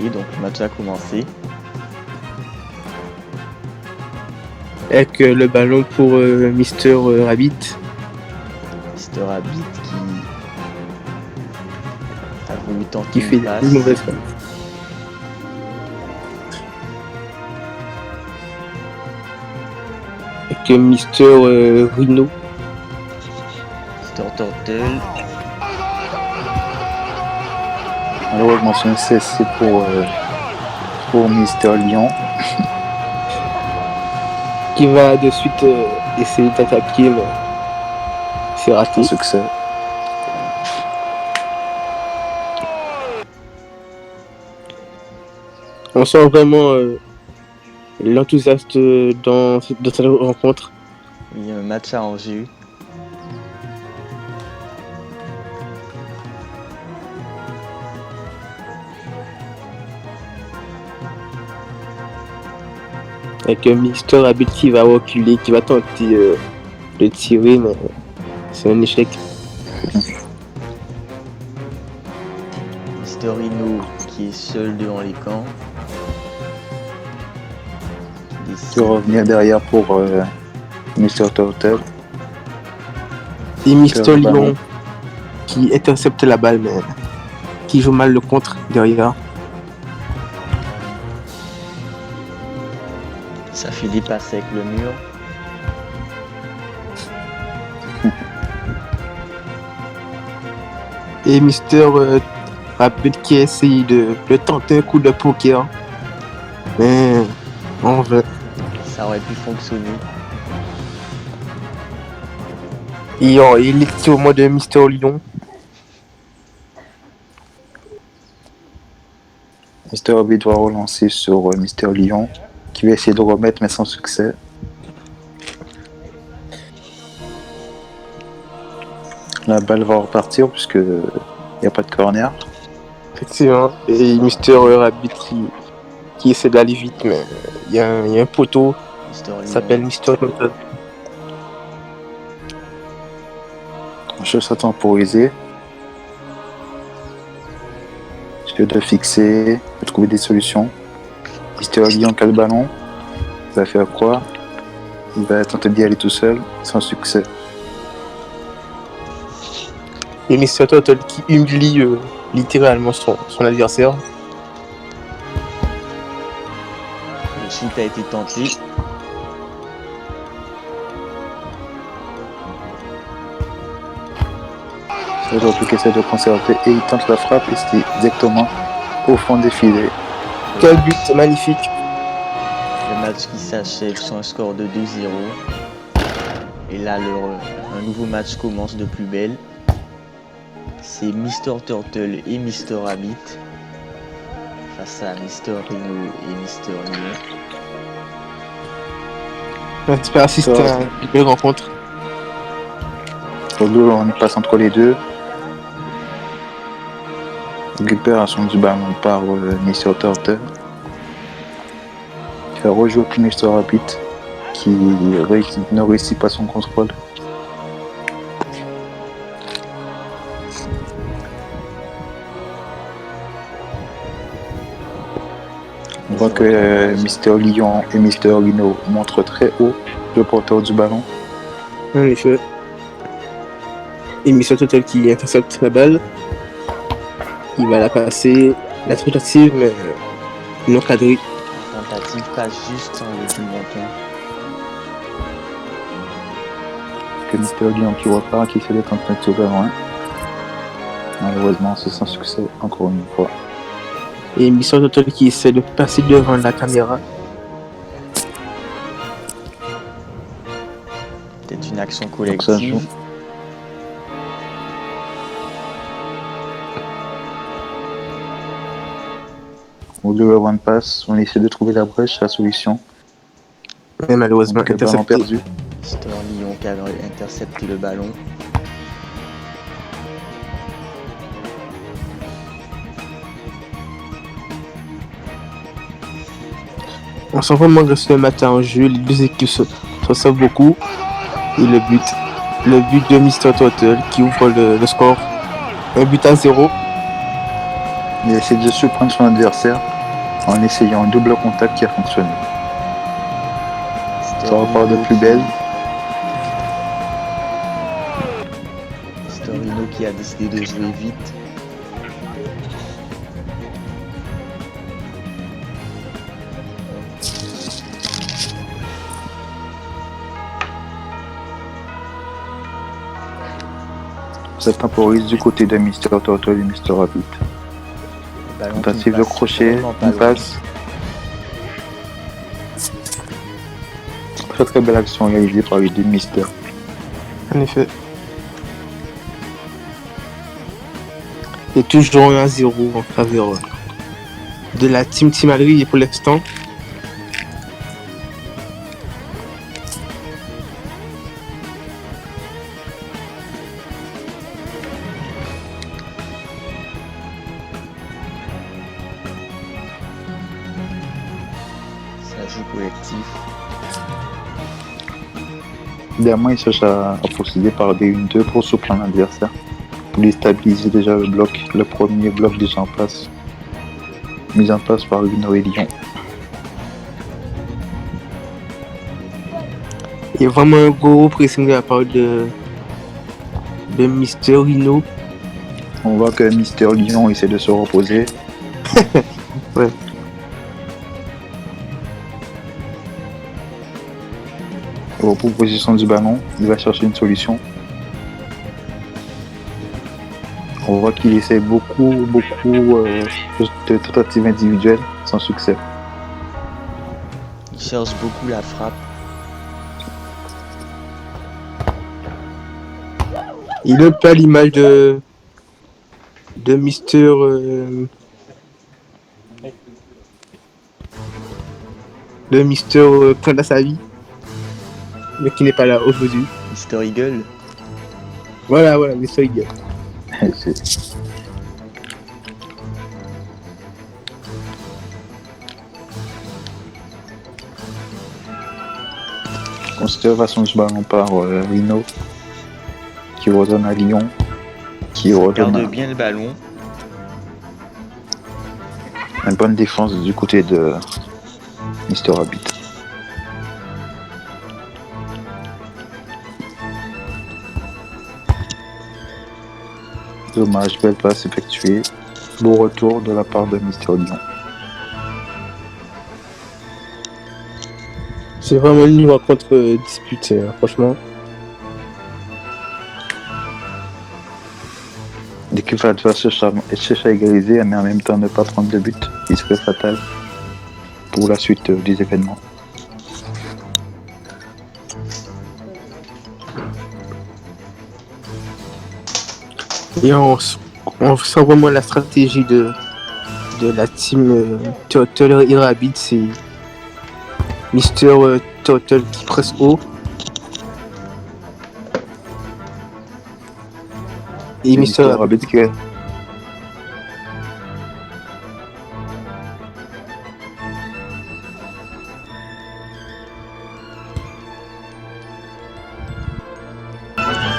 Ok, donc le match a commencé. Avec le ballon pour Mister Rabbit. Mister Rabbit qui a voulu tenter Qui fait une passe. une mauvaise passe. Avec Mister Rhino. Mister Turtle. Malheureusement, c'est un CSC pour Mister Lion. Qui va de suite essayer d'attaquer, mais c'est raté. Sans succès. On sent vraiment l'enthousiasme dans cette rencontre. Il y a un match à enjeu. Avec Mister Rabbit qui va reculer, qui va tenter de tirer, mais c'est un échec. Mister Rhino qui est seul devant les camps. Qui va revenir derrière pour Mister Turtle. Et Mister Lion Lion qui intercepte la balle, mais qui joue mal le contre derrière. Ça fait des passes avec le mur. Et Mister Rabbit qui essaye de tenter un coup de poker. Mais en vain. Ça aurait pu fonctionner. Il est au mode de Mister Lion. Mister Rabbit va relancer sur Mister Lion, qui va essayer de remettre, mais sans succès. La balle va repartir puisque il n'y a pas de corner. Effectivement. Et Mister Rabbit qui essaie d'aller vite, mais il y a un poteau qui s'appelle Mister Turtle. Je s'est temporisé. J'essaie de fixer, de trouver des solutions. Mister Lion qui a le ballon. Il va faire quoi? Il va tenter d'y aller tout seul, sans succès. Et Mister Turtle qui humilie littéralement son adversaire. Le shoot a été tenté. Aujourd'hui qui essaie de conserver et il tente la frappe et c'est exactement au fond des filets. Quel but magnifique! Le match qui s'achève sur un score de 2-0. Et là, un nouveau match commence de plus belle. C'est Mister Turtle et Mister Rabbit face à Mister Rhino et Mister Lion. J'espère assister à une belle rencontre. On passe entre les deux. Récupération du ballon par Mister Turtle. Il fait rejouer pour Mister Rabbit qui ne réussit pas son contrôle. On voit que Mister Lion et Mister Rhino montrent très haut le porteur du ballon. En effet. Et Mister Turtle qui intercepte la balle. Il va la passer. La tentative, mais non cadrée. La tentative passe juste en le du menton. Que Mister Lion qui repart, qui essaie d'être en train de sauver loin. Malheureusement, c'est sans succès encore une fois. Et Mister Turtle qui essaie de passer devant la caméra. Peut-être une action Donc ça joue. collective. Au lieu d'avoir une passe, on essaie de trouver la brèche, la solution. Mais malheureusement, Donc, le ballon intercepté. perdu. Mister Lion qui a intercepté le ballon. On sent vraiment que ce matin en jeu, les deux équipes se ressemblent beaucoup. Et le but de Mister Turtle qui ouvre le score. 1-0. Il essaie de surprendre son adversaire. en essayant un double contact qui a fonctionné. Ça repart de plus belle. Storino qui a décidé de jouer vite. Ça temporise du côté de Mister Turtle et Mister Rabbit. Ballon qui Tentative de passe crochet, vraiment pas une loin. passe. Très très belle action réalisée par les deux Mister. En effet. Et toujours 1-0 en faveur de la Team Timalry pour l'instant. Ça joue collectif. Évidemment, il cherche à procéder par des 1-2 pour surprendre l'adversaire. Pour déstabiliser déjà le bloc, le premier bloc déjà en place. Mis en place par Rino et Lyon. Il y a vraiment un gros pressing de la part de Mister Rino. On voit que Mister Lyon essaie de se reposer. Ouais. Au position du ballon, il va chercher une solution. On voit qu'il essaie beaucoup de tentatives individuelles sans succès. Il cherche beaucoup la frappe. Il est un peu à l'image de Mister Kandasavi, mais qui n'est pas là aujourd'hui. Mister Eagle. Voilà, Mister Eagle. Conservation du ballon par Rino, qui redonne à Lyon, qui redonne Garde bien le ballon. une bonne défense du côté de Mister Rabbit. Dommage, belle passe effectuée. Beau retour de la part de Mister Lyon. C'est vraiment une rencontre disputée, hein, franchement. L'équipe adverse cherche à égaliser, mais en même temps ne pas prendre de but, qui serait fatal pour la suite des événements. Et on sent vraiment la stratégie de la team Turtle et Rabbit. C'est Mister Turtle qui presse haut. Et Mister Rabbit Rabbit qui est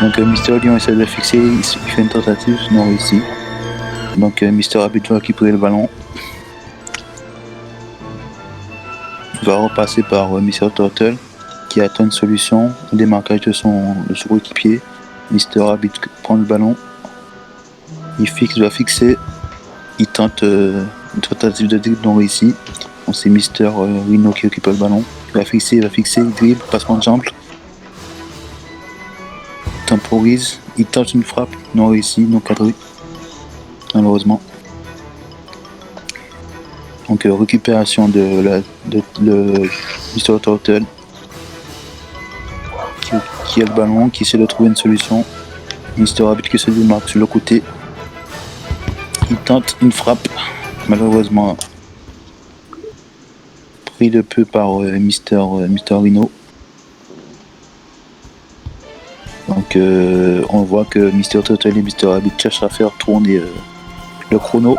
donc Mister Lyon essaie de fixer, il fait une tentative, non réussi. Donc Mister Rabbit va récupérer le ballon. Il va repasser par Mister Turtle qui attend une solution, un démarquage de son coéquipier. Mister Rabbit prend le ballon. Il va fixer. Il tente une tentative de dribble non réussi. Donc c'est Mister Rino qui occupe le ballon. Il va fixer, il dribble, passement de jambe. Temporise, il tente une frappe non réussie, non cadrée, malheureusement. Donc récupération de Mister Turtle qui a le ballon, qui essaie de trouver une solution. Mister Rabbit qui se démarque sur le côté. Il tente une frappe, malheureusement pris de peu par Mister Rino. Donc on voit que Mister Turtle et Mister Rabbit cherchent à faire tourner le chrono.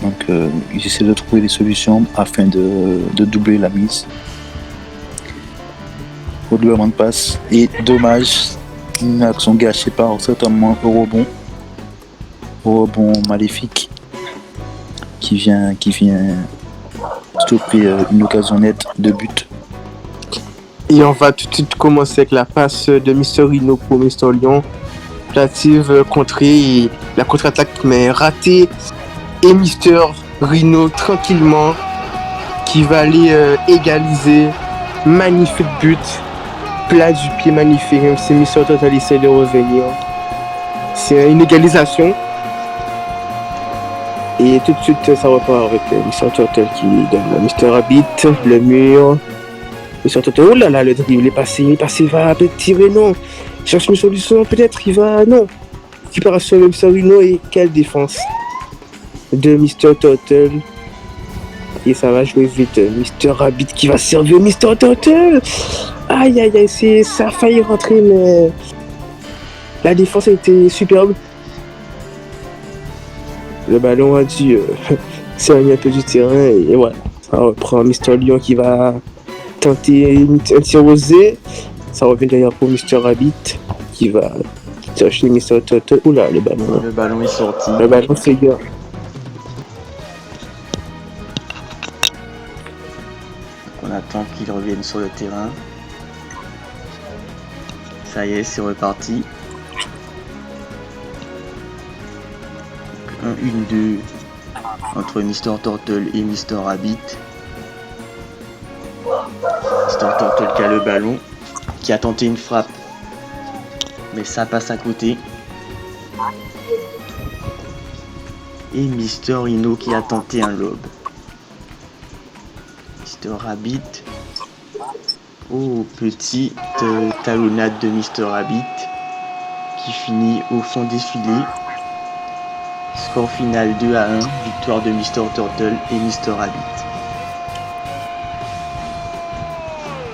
Donc ils essaient de trouver des solutions afin de doubler la mise. Redoublement de passe et dommage, une action gâchée par certainement au rebond. rebond maléfique qui vient stopper une occasion nette de but. Et on va tout de suite commencer avec la passe de Mister Rino pour Mister Lyon. Plative contrée et la contre-attaque mais ratée. Et Mister Rino tranquillement qui va aller égaliser. Magnifique but. Plat du pied magnifique. Même si Mister Total essaie de revenir. C'est une égalisation. Et tout de suite ça repart avec Mister Total qui donne à Mister Rabbit le mur. Mister Total, oh là là, le dribble est passé, il va peut-être tirer, non. Il cherche une solution, peut-être, il va, non. Récupération de Mister Rino et quelle défense de Mister Total. Et ça va jouer vite. Mister Rabbit qui va servir Mister Total. Aïe aïe aïe, ça a failli rentrer, mais la défense a été superbe. Le ballon a dû s'éloigner un peu du terrain et voilà. Ça reprend Mister Lyon qui va tenter un tir osé. Ça revient d'ailleurs pour Mister Rabbit qui va chercher Mister Total. Oula, le ballon est sorti. Le ballon c'est bien. On attend qu'il revienne sur le terrain. Ça y est, c'est reparti. 1-1-2 entre Mister Turtle et Mister Rabbit. Mister Turtle qui a le ballon, qui a tenté une frappe, mais ça passe à côté. Et Mister Rino qui a tenté un lob. Mister Rabbit. Oh, petite talonnade de Mister Rabbit qui finit au fond des filets. Score final 2-1, victoire de Mister Turtle et Mister Rabbit.